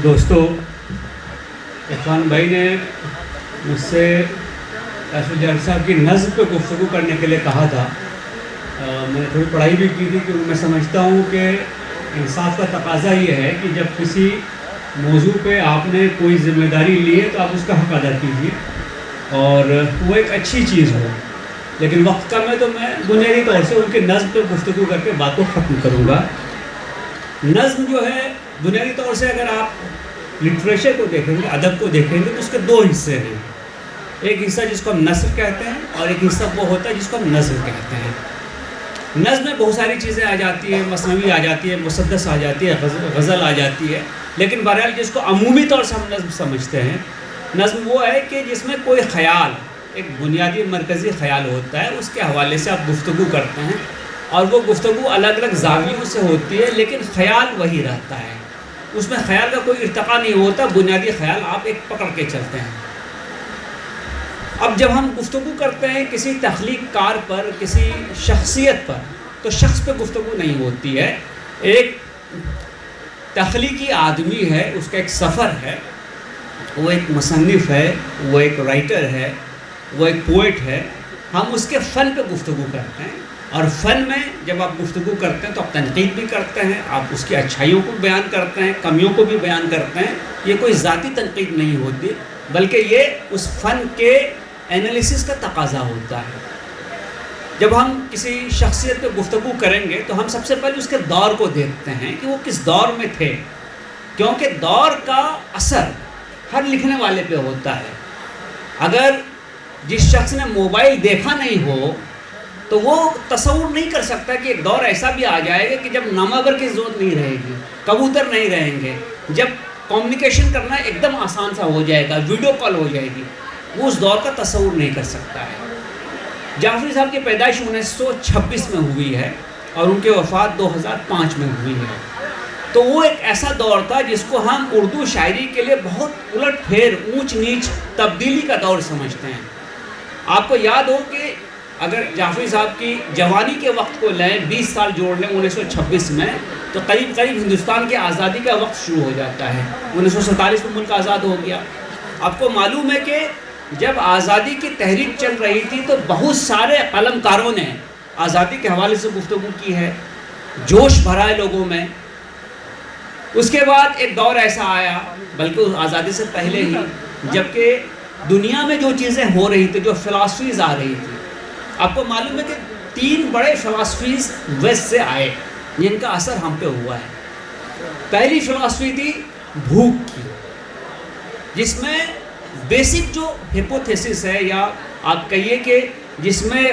دوستو، عرفان بھائی نے مجھ سے کاشف جعفری صاحب کی نظم پہ گفتگو کرنے کے لیے کہا تھا. میں نے تھوڑی پڑھائی بھی کی تھی کہ میں سمجھتا ہوں کہ انصاف کا تقاضا یہ ہے کہ جب کسی موضوع پہ آپ نے کوئی ذمہ داری لی ہے تو آپ اس کا حق ادا کیجیے اور وہ ایک اچھی چیز ہو. لیکن وقت کم ہے تو میں بنیادی طور سے ان کے نظم پہ گفتگو کر کے بات کو ختم کروں گا. نظم جو ہے بنیادی طور سے اگر آپ لٹریچر کو دیکھیں گے، ادب کو دیکھیں گے تو اس کے دو حصے ہیں. ایک حصہ جس کو ہم نثر کہتے ہیں اور ایک حصہ وہ ہوتا ہے جس کو ہم نظم کہتے ہیں. نظم میں بہت ساری چیزیں آ جاتی ہیں، مثنوی آ جاتی ہے، مسدس آ جاتی ہے، غزل آ جاتی ہے. لیکن بہرحال جس کو عمومی طور سے ہم نظم سمجھتے ہیں، نظم وہ ہے کہ جس میں کوئی خیال، ایک بنیادی مرکزی خیال ہوتا ہے، اس کے حوالے سے آپ گفتگو کرتے ہیں اور وہ گفتگو الگ الگ زاویوں سے ہوتی ہے لیکن خیال وہی رہتا ہے. اس میں خیال کا کوئی ارتقا نہیں ہوتا، بنیادی خیال آپ ایک پکڑ کے چلتے ہیں. اب جب ہم گفتگو کرتے ہیں کسی تخلیق کار پر، کسی شخصیت پر، تو شخص پہ گفتگو نہیں ہوتی ہے. ایک تخلیقی آدمی ہے، اس کا ایک سفر ہے، وہ ایک مصنف ہے، وہ ایک رائٹر ہے، وہ ایک پوئٹ ہے. ہم اس کے فن پہ گفتگو کرتے ہیں اور فن میں جب آپ گفتگو کرتے ہیں تو آپ تنقید بھی کرتے ہیں، آپ اس کی اچھائیوں کو بیان کرتے ہیں، کمیوں کو بھی بیان کرتے ہیں. یہ کوئی ذاتی تنقید نہیں ہوتی بلکہ یہ اس فن کے انالیسس کا تقاضا ہوتا ہے. جب ہم کسی شخصیت پہ گفتگو کریں گے تو ہم سب سے پہلے اس کے دور کو دیکھتے ہیں کہ وہ کس دور میں تھے، کیونکہ دور کا اثر ہر لکھنے والے پہ ہوتا ہے. اگر جس شخص نے موبائل دیکھا نہیں ہو تو وہ تصور نہیں کر سکتا کہ ایک دور ایسا بھی آ جائے گا کہ جب نامور کی ضرورت نہیں رہے گی، کبوتر نہیں رہیں گے، جب کمیونیکیشن کرنا ایک دم آسان سا ہو جائے گا، ویڈیو کال ہو جائے گی. وہ اس دور کا تصور نہیں کر سکتا ہے. جعفری صاحب کی پیدائش 1926 میں ہوئی ہے اور ان کی وفات 2005 میں ہوئی ہے. تو وہ ایک ایسا دور تھا جس کو ہم اردو شاعری کے لیے بہت الٹ پھیر، اونچ نیچ، تبدیلی کا دور سمجھتے ہیں. آپ کو یاد ہو کہ اگر جعفری صاحب کی جوانی کے وقت کو لیں، 20 سال جوڑ لیں 1926 میں، تو قریب قریب ہندوستان کی آزادی کا وقت شروع ہو جاتا ہے. 1947 میں ملک آزاد ہو گیا. آپ کو معلوم ہے کہ جب آزادی کی تحریک چل رہی تھی تو بہت سارے قلم کاروں نے آزادی کے حوالے سے گفتگو کی ہے، جوش بھرا ہے لوگوں میں. اس کے بعد ایک دور ایسا آیا، بلکہ اس آزادی سے پہلے ہی، جبکہ دنیا میں جو چیزیں ہو رہی تھی، جو فلاسفیز آ رہی تھی. آپ کو معلوم ہے کہ 3 بڑے فلاسفیز ویسٹ سے آئے جن کا اثر ہم پہ ہوا ہے. پہلی فلاسفی تھی بھوک کی، جس میں بیسک جو ہیپوتھیسس ہے، یا آپ کہیے کہ جس میں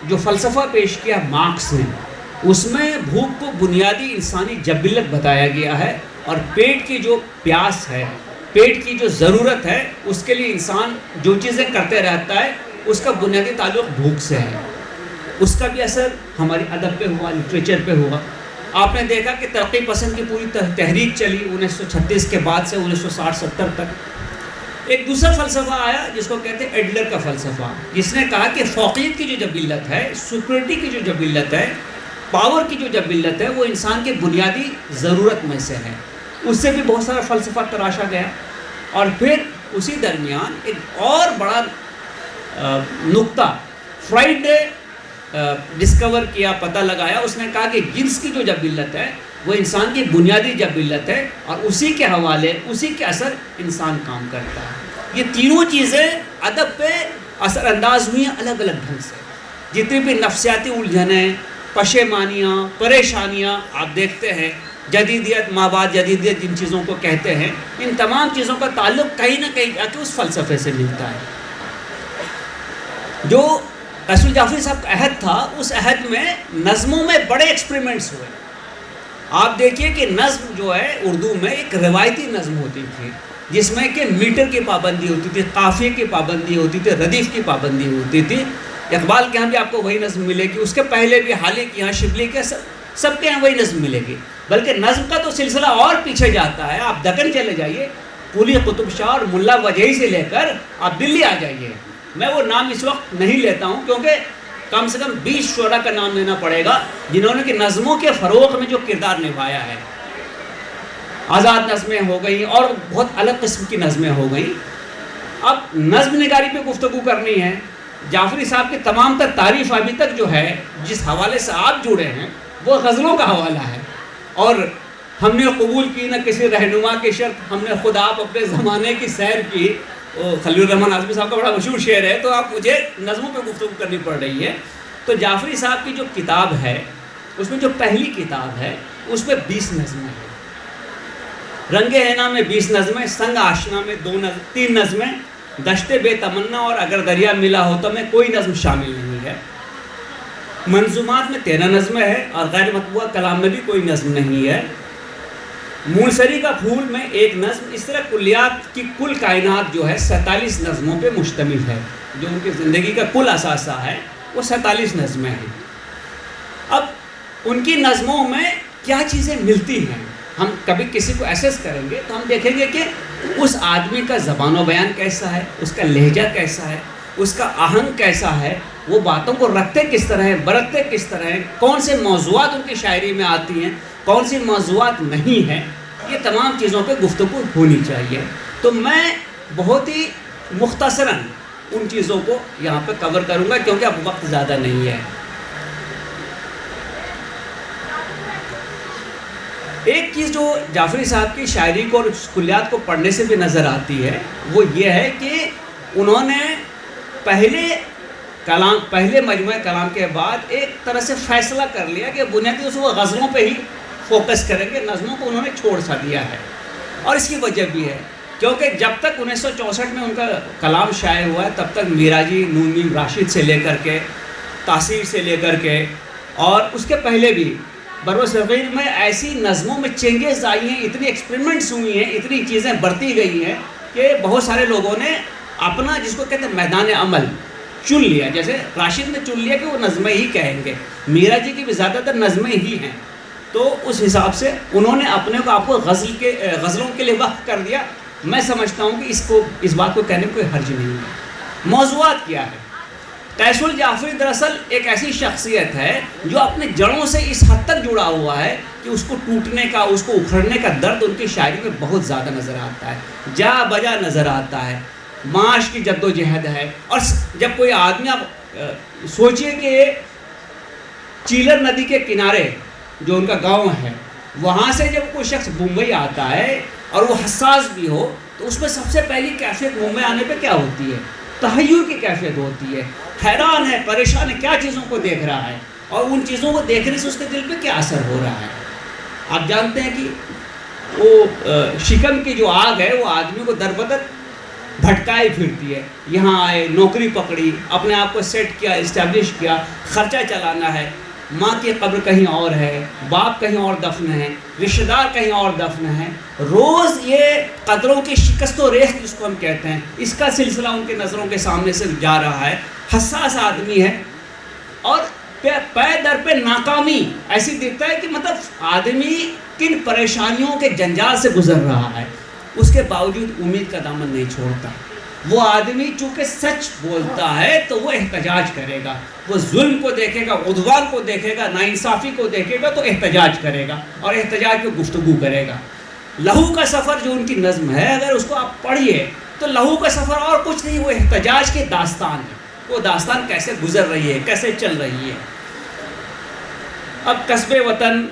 جو فلسفہ پیش کیا مارکس نے، اس میں بھوک کو بنیادی انسانی جبلت بتایا گیا ہے اور پیٹ کی جو پیاس ہے، پیٹ کی جو ضرورت ہے، اس کے لیے انسان جو چیزیں کرتے رہتا ہے اس کا بنیادی تعلق بھوک سے ہے. اس کا بھی اثر ہماری ادب پہ ہوا، لٹریچر پہ ہوا. آپ نے دیکھا کہ ترقی پسند کی پوری تحریک چلی 1936 کے بعد سے 1960-70 تک. ایک دوسرا فلسفہ آیا جس کو کہتے ہیں ایڈلر کا فلسفہ، جس نے کہا کہ فوقیت کی جو جبلت ہے، سپریورٹی کی جو جبلت ہے، پاور کی جو جبلت ہے، وہ انسان کے بنیادی ضرورت میں سے ہے. اس سے بھی بہت سارا فلسفہ تراشا گیا. اور پھر اسی درمیان ایک اور بڑا نقطہ فرائڈ نے ڈسکور کیا، پتہ لگایا. اس نے کہا کہ جنس کی جو جبلت ہے وہ انسان کی بنیادی جبلت ہے اور اسی کے حوالے، اسی کے اثر انسان کام کرتا ہے. یہ تینوں چیزیں ادب پہ اثر انداز ہوئی ہیں الگ الگ ڈھنگ سے. جتنی بھی نفسیاتی الجھنیں، پشیمانیاں، پریشانیاں آپ دیکھتے ہیں، جدیدیت، مابعد جدیدیت جن چیزوں کو کہتے ہیں، ان تمام چیزوں کا تعلق کہیں نہ کہیں جا کے اس فلسفے سے ملتا ہے. جو کاشف جعفری صاحب کا عہد تھا، اس عہد میں نظموں میں بڑے ایکسپریمنٹس ہوئے. آپ دیکھیے کہ نظم جو ہے اردو میں ایک روایتی نظم ہوتی تھی جس میں کہ میٹر کی پابندی ہوتی تھی، قافیے کی پابندی ہوتی تھی، ردیف کی پابندی ہوتی تھی. اقبال کے یہاں بھی آپ کو وہی نظم ملے گی، اس کے پہلے بھی حالی کے یہاں، شبلی کے، سب کے یہاں وہی نظم ملے گی. بلکہ نظم کا تو سلسلہ اور پیچھے جاتا ہے. آپ دکن چلے جائیے، قلی قطب شاہ اور ملا وجہی سے لے کر آپ دلی آ جائیے. میں وہ نام اس وقت نہیں لیتا ہوں کیونکہ کم سے کم 20 شعراء کا نام لینا پڑے گا جنہوں نے کہ نظموں کے فروغ میں جو کردار نبھایا ہے. آزاد نظمیں ہو گئیں اور بہت الگ قسم کی نظمیں ہو گئیں. اب نظم نگاری پہ گفتگو کرنی ہے. جعفری صاحب کی تمام تر تعریف ابھی تک جو ہے جس حوالے سے آپ جڑے ہیں وہ غزلوں کا حوالہ ہے, اور ہم نے قبول کی نہ کسی رہنما کی شرط, ہم نے خود آپ اپنے زمانے کی سیر کی. خلیل الرحمن اعظمی صاحب کا بڑا مشہور شعر ہے, تو آپ مجھے نظموں پہ گفتگو کرنی پڑ رہی ہے. تو جعفری صاحب کی جو کتاب ہے اس میں جو پہلی کتاب ہے اس میں 20 نظمیں ہیں. رنگ حنا میں 20 نظمیں, سنگ آشنا میں 3 نظمیں, دشت بے تمنا اور اگر دریا ملا ہوتا میں کوئی نظم شامل نہیں ہے. منظومات میں 13 نظمیں ہیں اور غیر مطبوعہ کلام میں بھی کوئی نظم نہیں ہے. موسری کا پھول میں 1 نظم. اس طرح کلیات کی کل کائنات جو ہے 47 نظموں پہ مشتمل ہے. جو ان کی زندگی کا کل اثاثہ ہے وہ 47 نظمیں ہیں. اب ان کی نظموں میں کیا چیزیں ملتی ہیں, ہم کبھی کسی کو ایسیس کریں گے تو ہم دیکھیں گے کہ اس آدمی کا زبان و بیان کیسا ہے, اس کا لہجہ کیسا ہے, اس کا آہنگ کیسا ہے, وہ باتوں کو رکھتے کس طرح ہیں, برتتے کس طرح ہیں, کون سے موضوعات ان کی شاعری میں آتی ہیں, کون سی موضوعات نہیں ہیں. یہ تمام چیزوں پہ گفتگو ہونی چاہیے. تو میں بہت ہی مختصراً ان چیزوں کو یہاں پہ کور کروں گا کیونکہ اب وقت زیادہ نہیں ہے. ایک چیز جو جعفری صاحب کی شاعری کو اور کلیات کو پڑھنے سے بھی نظر آتی ہے وہ یہ ہے کہ انہوں نے پہلے مجموعہ کلام کے بعد ایک طرح سے فیصلہ کر لیا کہ بنیادی طور سے وہ غزلوں پہ ہی فوکس کریں گے, نظموں کو انہوں نے چھوڑ سا دیا ہے. اور اس کی وجہ بھی ہے کیونکہ جب تک 1964 میں ان کا کلام شائع ہوا ہے تب تک میراجی, نون میم راشد سے لے کر کے, تاثیر سے لے کر کے, اور اس کے پہلے بھی بروصغیر میں ایسی نظموں میں چینجز آئی ہیں, اتنی ایکسپریمنٹس ہوئی ہیں, اتنی چیزیں برتی گئی ہیں کہ بہت سارے لوگوں نے اپنا جس کو کہتے ہیں میدان عمل چن لیا. جیسے راشد نے چن لیا کہ وہ نظمیں ہی کہیں گے, میرا جی کی بھی زیادہ تر نظمیں ہی ہیں. تو اس حساب سے انہوں نے اپنے کو آپ کو غزلوں کے لیے وقف کر دیا. میں سمجھتا ہوں کہ اس بات کو کہنے میں کوئی حرج نہیں ہے. موضوعات کیا ہے؟ قیس الجعفری دراصل ایک ایسی شخصیت ہے جو اپنے جڑوں سے اس حد تک جڑا ہوا ہے کہ اس کو ٹوٹنے کا, اس کو اکھڑنے کا درد ان کی شاعری میں بہت زیادہ نظر آتا ہے, جا بجا نظر آتا ہے. معاش کی جد و جہد ہے. اور جب کوئی آدمی, آپ سوچئے کہ چیلر ندی کے کنارے جو ان کا گاؤں ہے وہاں سے جب کوئی شخص ممبئی آتا ہے اور وہ حساس بھی ہو تو اس میں سب سے پہلی کیفیت ممبئی آنے پہ کیا ہوتی ہے؟ تحیر کی کیفیت ہوتی ہے. حیران ہے, پریشان ہے, کیا چیزوں کو دیکھ رہا ہے اور ان چیزوں کو دیکھنے سے اس کے دل پہ کیا اثر ہو رہا ہے. آپ جانتے ہیں کہ وہ شکم کی جو آگ ہے وہ آدمی کو در بدر بھٹکائی پھرتی ہے. یہاں آئے, نوکری پکڑی, اپنے آپ کو سیٹ کیا, اسٹیبلش کیا, خرچہ چلانا ہے, ماں کی قبر کہیں اور ہے, باپ کہیں اور دفن ہے, رشتہ دار کہیں اور دفن ہے. روز یہ قدروں کی شکست و ریخت جس کو ہم کہتے ہیں اس کا سلسلہ ان کے نظروں کے سامنے سے جا رہا ہے. حساس آدمی ہے اور پے در پہ ناکامی ایسی دکھتا ہے کہ مطلب آدمی کن پریشانیوں کے جنجال سے گزر رہا ہے, اس کے باوجود امید کا دامن نہیں چھوڑتا. وہ آدمی چونکہ سچ بولتا ہے تو وہ احتجاج کرے گا, وہ ظلم کو دیکھے گا, عدوان کو دیکھے گا, ناانصافی کو دیکھے گا تو احتجاج کرے گا اور احتجاج پہ گفتگو کرے گا. لہو کا سفر جو ان کی نظم ہے اگر اس کو آپ پڑھیے تو لہو کا سفر اور کچھ نہیں, وہ احتجاج کی داستان ہے. وہ داستان کیسے گزر رہی ہے, کیسے چل رہی ہے. اب قصب وطن,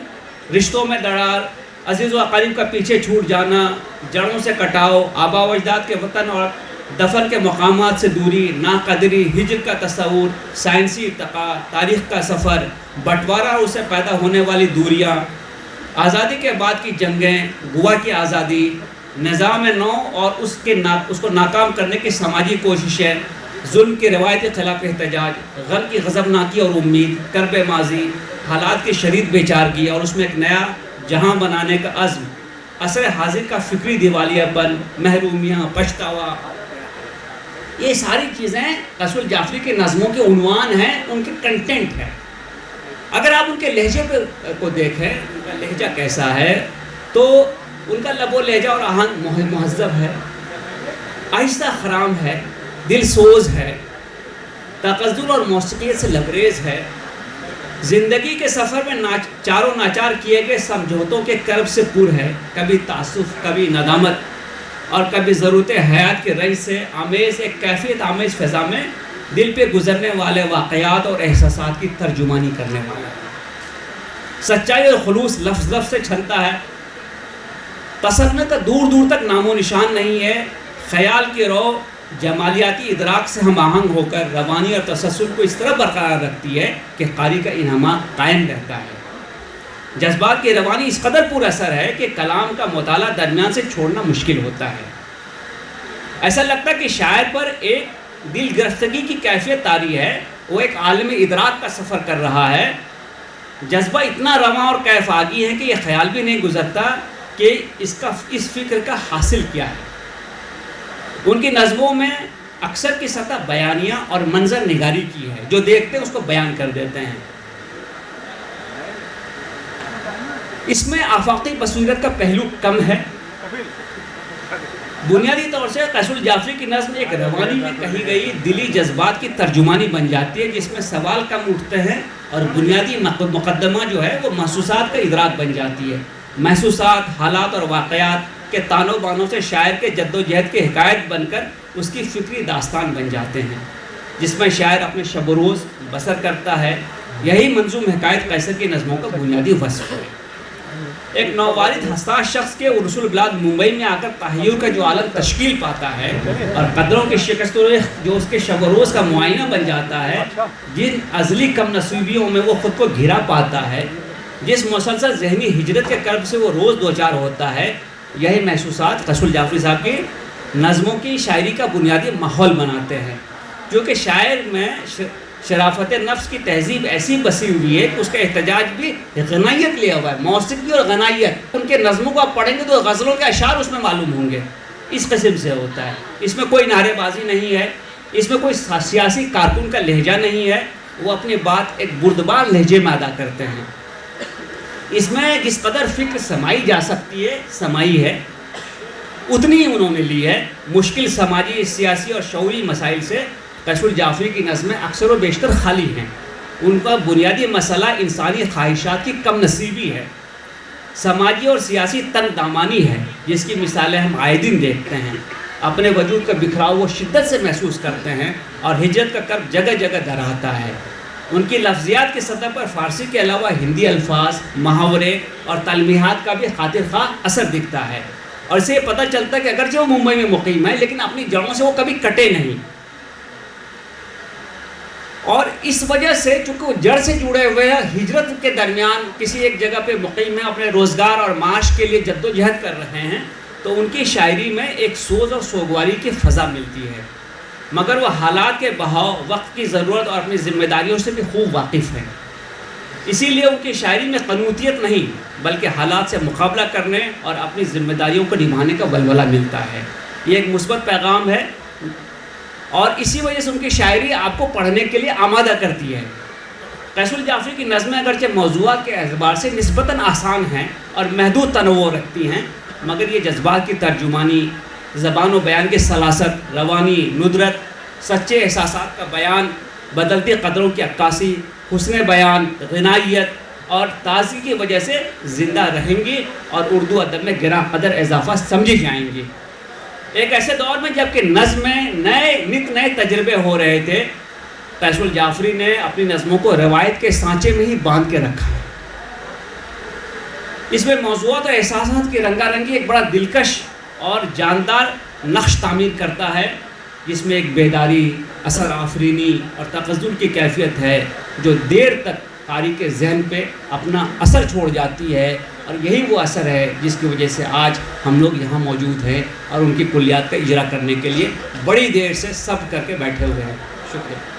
رشتوں میں دراڑ, عزیز و اقارب کا پیچھے چھوٹ جانا, جڑوں سے کٹاؤ, آبا و اجداد کے وطن اور دفن کے مقامات سے دوری, ناقدری, ہجر کا تصور, سائنسی ارتقاء, تاریخ کا سفر, بٹوارہ اور اسے پیدا ہونے والی دوریاں, آزادی کے بعد کی جنگیں, گوا کی آزادی, نظام نو اور اس کو ناکام کرنے کی سماجی کوششیں, ظلم کی روایتی خلاف احتجاج, غم کی غضبناکی اور امید, کرب ماضی, حالات کی شدید بیچارگی اور اس میں ایک نیا جہاں بنانے کا عزم, عصر حاضر کا فکری دیوالیہ پن, محرومیاں, پچھتاوا. یہ ساری چیزیں قیس الجعفری کے نظموں کے عنوان ہیں, ان کے کنٹینٹ ہے. اگر آپ ان کے لہجے کو دیکھیں, ان کا لہجہ کیسا ہے, تو ان کا لب و لہجہ اور آہنگ مہذب ہے, آہستہ خرام ہے, دل سوز ہے, تغزل اور موسیقیت سے لبریز ہے, زندگی کے سفر میں چاروں ناچار کیے گئے سمجھوتوں کے کرب سے پر ہے، کبھی تعصف، کبھی ندامت اور کبھی ضرورت حیات کے رنج سے آمیز ایک کیفیت آمیز فضا میں دل پہ گزرنے والے واقعات اور احساسات کی ترجمانی کرنے والا ہے۔ سچائی اور خلوص لفظ لفظ سے چھنتا ہے، تصنع کا دور دور تک نام و نشان نہیں ہے، خیال کی رو جمالیاتی ادراک سے ہم آہنگ ہو کر روانی اور تسلسل کو اس طرح برقرار رکھتی ہے کہ قاری کا انہماک قائم رہتا ہے۔ جذبات کی روانی اس قدر پر اثر ہے کہ کلام کا مطالعہ درمیان سے چھوڑنا مشکل ہوتا ہے۔ ایسا لگتا ہے کہ شاعر پر ایک دل گرفتگی کی کیفیت طاری ہے، وہ ایک عالم ادراک کا سفر کر رہا ہے۔ جذبہ اتنا رواں اور کیف آگی ہے کہ یہ خیال بھی نہیں گزرتا کہ اس فکر کا حاصل کیا ہے۔ ان کی نظموں میں اکثر کی سطح بیانیہ اور منظر نگاری کی ہے، جو دیکھتے ہیں اس کو بیان کر دیتے ہیں۔ اس میں آفاقی بصیرت کا پہلو کم ہے۔ بنیادی طور سے قیس الجعفری کی نظم ایک روانی میں کہی گئی دلی جذبات کی ترجمانی بن جاتی ہے، جس میں سوال کم اٹھتے ہیں اور بنیادی مقدمہ جو ہے وہ محسوسات کا ادراک بن جاتی ہے۔ محسوسات، حالات اور واقعات کے تانوں بانوں سے شاعر کے جد و جہد کی حکایت بن کر اس کی فکری داستان بن جاتے ہیں، جس میں شاعر اپنے شب و روز بسر کرتا ہے۔ یہی منظوم حکایت قیصر کی نظموں کا بنیادی وصف ہے۔ ایک نووالد حساس شخص کے عرس البلاد ممبئی میں آ کر تحیر کا جو عالم تشکیل پاتا ہے اور قدروں کی شکست و ریخت جو اس کے شب و روز کا معائنہ بن جاتا ہے، جن ازلی کم نصیبیوں میں وہ خود کو گھرا پاتا ہے، جس مسلسل ذہنی ہجرت کے کرب سے وہ روز دوچار ہوتا ہے، یہی محسوسات قیس الجعفری صاحب کی نظموں کی شاعری کا بنیادی ماحول بناتے ہیں، جو کہ شاعر میں شرافت نفس کی تہذیب ایسی بسی ہوئی ہے کہ اس کا احتجاج بھی غنائیت لیا ہوا ہے، موسیقی اور غنائیت۔ ان کے نظموں کو آپ پڑھیں گے تو غزلوں کے اشعار اس میں معلوم ہوں گے، اس قسم سے ہوتا ہے۔ اس میں کوئی نعرے بازی نہیں ہے، اس میں کوئی سیاسی کارکن کا لہجہ نہیں ہے، وہ اپنی بات ایک بردبار لہجے میں ادا کرتے ہیں۔ اس میں جس قدر فکر سمائی جا سکتی ہے سمائی ہے، اتنی ہی انہوں نے لی ہے۔ مشکل سماجی، سیاسی اور شعوری مسائل سے قیس الجعفری کی نظمیں اکثر و بیشتر خالی ہیں۔ ان کا بنیادی مسئلہ انسانی خواہشات کی کم نصیبی ہے، سماجی اور سیاسی تنگ دامانی ہے، جس کی مثالیں ہم آئے دن دیکھتے ہیں۔ اپنے وجود کا بکھراؤ وہ شدت سے محسوس کرتے ہیں اور ہجرت کا کرب جگہ جگہ دہراتا ہے۔ ان کی لفظیات کی سطح پر فارسی کے علاوہ ہندی الفاظ، محاورے اور تلمیحات کا بھی خاطر خواہ اثر دکھتا ہے، اور اسے یہ پتہ چلتا ہے کہ اگرچہ وہ ممبئی میں مقیم ہے لیکن اپنی جڑوں سے وہ کبھی کٹے نہیں، اور اس وجہ سے چونکہ وہ جڑ سے جڑے ہوئے ہیں، ہجرت کے درمیان کسی ایک جگہ پہ مقیم ہیں، اپنے روزگار اور معاش کے لیے جد و جہد کر رہے ہیں، تو ان کی شاعری میں ایک سوز اور سوگواری کی فضا ملتی ہے، مگر وہ حالات کے بہاؤ، وقت کی ضرورت اور اپنی ذمہ داریوں سے بھی خوب واقف ہیں۔ اسی لیے ان کی شاعری میں قنوتیت نہیں بلکہ حالات سے مقابلہ کرنے اور اپنی ذمہ داریوں کو نبھانے کا ولولہ ملتا ہے۔ یہ ایک مثبت پیغام ہے، اور اسی وجہ سے ان کی شاعری آپ کو پڑھنے کے لیے آمادہ کرتی ہے۔ قیس الجعفری کی نظمیں اگرچہ موضوعات کے اعتبار سے نسبتاً آسان ہیں اور محدود تنوع رکھتی ہیں، مگر یہ جذبات کی ترجمانی، زبان و بیان کی سلاست، روانی، ندرت، سچے احساسات کا بیان، بدلتی قدروں کی عکاسی، حسن بیان، غنائیت اور تازگی کی وجہ سے زندہ رہیں گی اور اردو ادب میں گراں قدر اضافہ سمجھی جائیں گی۔ ایک ایسے دور میں جب کہ نظم میں نت نئے تجربے ہو رہے تھے، قیس الجعفری نے اپنی نظموں کو روایت کے سانچے میں ہی باندھ کے رکھا ہے۔ اس میں موضوعات اور احساسات کی رنگا رنگی ایک بڑا دلکش اور جاندار نقش تعمیر کرتا ہے، جس میں ایک بیداری، اثر آفرینی اور تغزل کی کیفیت ہے جو دیر تک قاری کے ذہن پہ اپنا اثر چھوڑ جاتی ہے، اور یہی وہ اثر ہے جس کی وجہ سے آج ہم لوگ یہاں موجود ہیں اور ان کی کلیات کا اجرا کرنے کے لیے بڑی دیر سے صبر کر کے بیٹھے ہوئے ہیں۔ شکریہ۔